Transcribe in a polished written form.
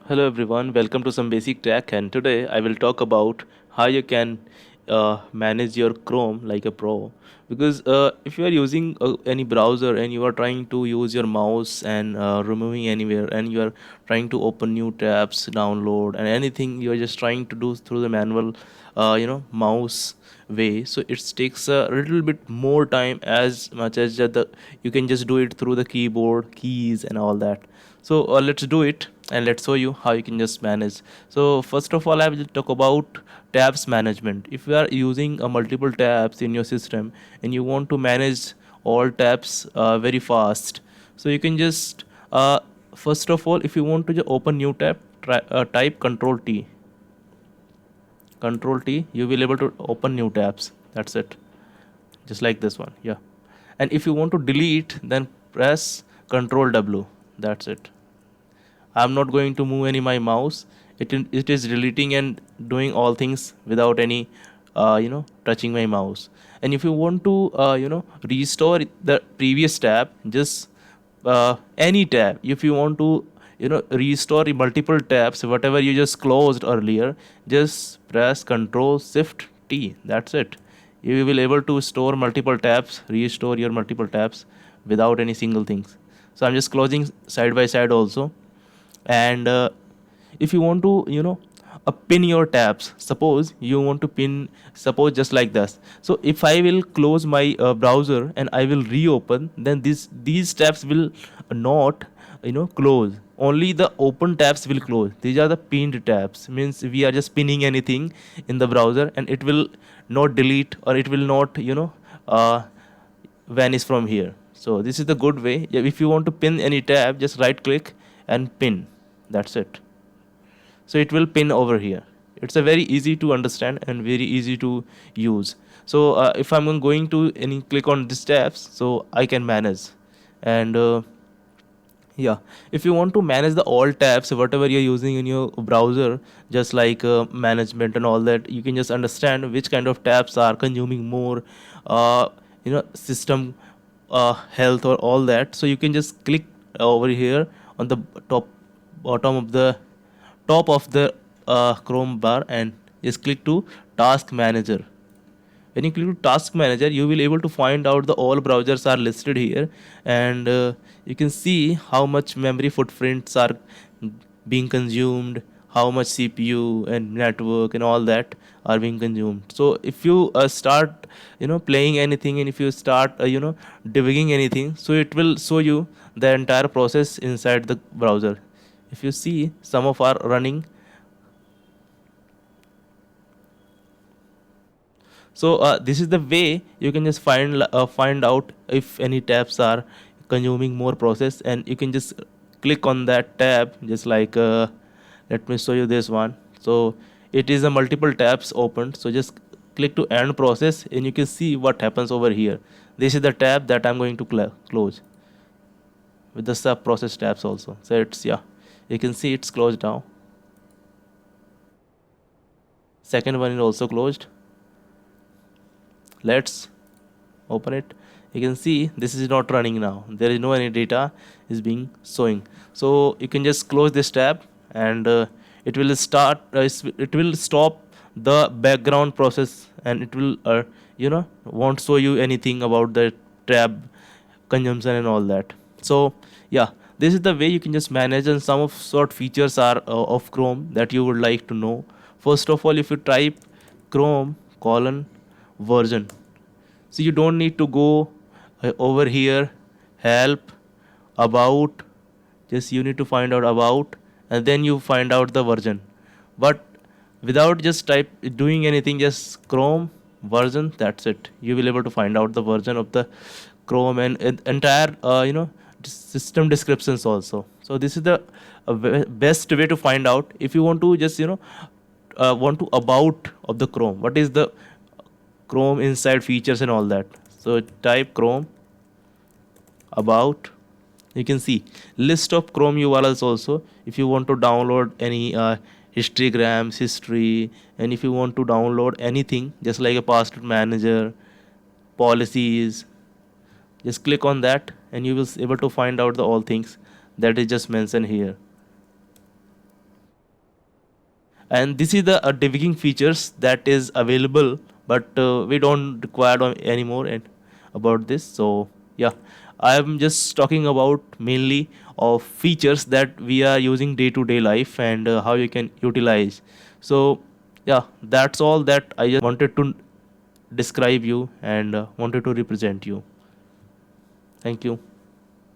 Hello everyone, welcome to some basic tech, and today I will talk about how you can manage your Chrome like a pro. Because if you are using any browser and you are trying to use your mouse and removing anywhere, and you are trying to open new tabs, download, and anything you are just trying to do through the manual, mouse way, so it takes a little bit more time as much as you can just do it through the keyboard keys and all that. So let's do it and let's show you how you can just manage. So first of all, I will talk about tabs management. If you are using multiple tabs in your system and you want to manage all tabs very fast, so you can just first of all, if you want to open new tab, type control T, you will able to open new tabs. That's it, just like this one. Yeah. And if you want to delete, then press control W. That's it. I'm not going to move any my mouse. It is deleting and doing all things without any touching my mouse. And if you want to restore the previous tab, just any tab. If you want to restore multiple tabs, whatever you just closed earlier, just press Control Shift T. That's it. You will able to store multiple tabs, restore your multiple tabs without any single things. So I'm just closing side by side also. And if you want to pin your tabs, suppose you want to pin, suppose just like this. So if I will close my browser and I will reopen, then these tabs will not close, only the open tabs will close. These are the pinned tabs, means we are just pinning anything in the browser and it will not delete, or it will not uh, vanish from here. So this is the good way. Yeah, if you want to pin any tab, just right click and pin. That's it. So it will pin over here. It's a very easy to understand and very easy to use. So if I'm going to any click on these tabs, so I can manage. And yeah, if you want to manage the all tabs whatever you're using in your browser, just like management and all that, you can just understand which kind of tabs are consuming more system health or all that. So you can just click over here on the top bottom of the top of the Chrome bar and just click to task manager. When you click to task manager, you will able to find out the all browsers are listed here. And you can see how much memory footprints are being consumed, how much CPU and network and all that are being consumed. So if you start playing anything, and if you start debugging anything, so it will show you the entire process inside the browser. If you see, some of are running. So this is the way you can just find out if any tabs are consuming more process, and you can just click on that tab, just like let me show you this one. So it is a multiple tabs opened, so just click to end process and you can see what happens over here. This is the tab that I'm going to close with the sub process tabs also. So it's, yeah, you can see it's closed now. Second one is also closed. Let's open it. You can see this is not running now, there is no any data is being showing. So you can just close this tab, and it will start it will stop the background process, and it will won't show you anything about the tab consumption and all that. So yeah, this is the way you can just manage. And some of sort features are of Chrome that you would like to know. First of all, if you type Chrome colon version, so you don't need to go over here, help, about, just you need to find out about, and then you find out the version. But without just type doing anything, just Chrome version, that's it. You will able to find out the version of the Chrome, and entire system descriptions also. So this is the best way to find out. If you want to just want to about of the Chrome, what is the Chrome inside features and all that. So type Chrome about. You can see list of Chrome URLs also. If you want to download any histograms, history, and if you want to download anything, just like a password manager, policies, just click on that, and you will able to find out the all things that is just mentioned here. And this is the debugging features that is available, but we don't require anymore and about this. So yeah, I am just talking about mainly of features that we are using day to day life, and how you can utilize. So yeah, that's all that I just wanted to describe you and wanted to represent you. Thank you.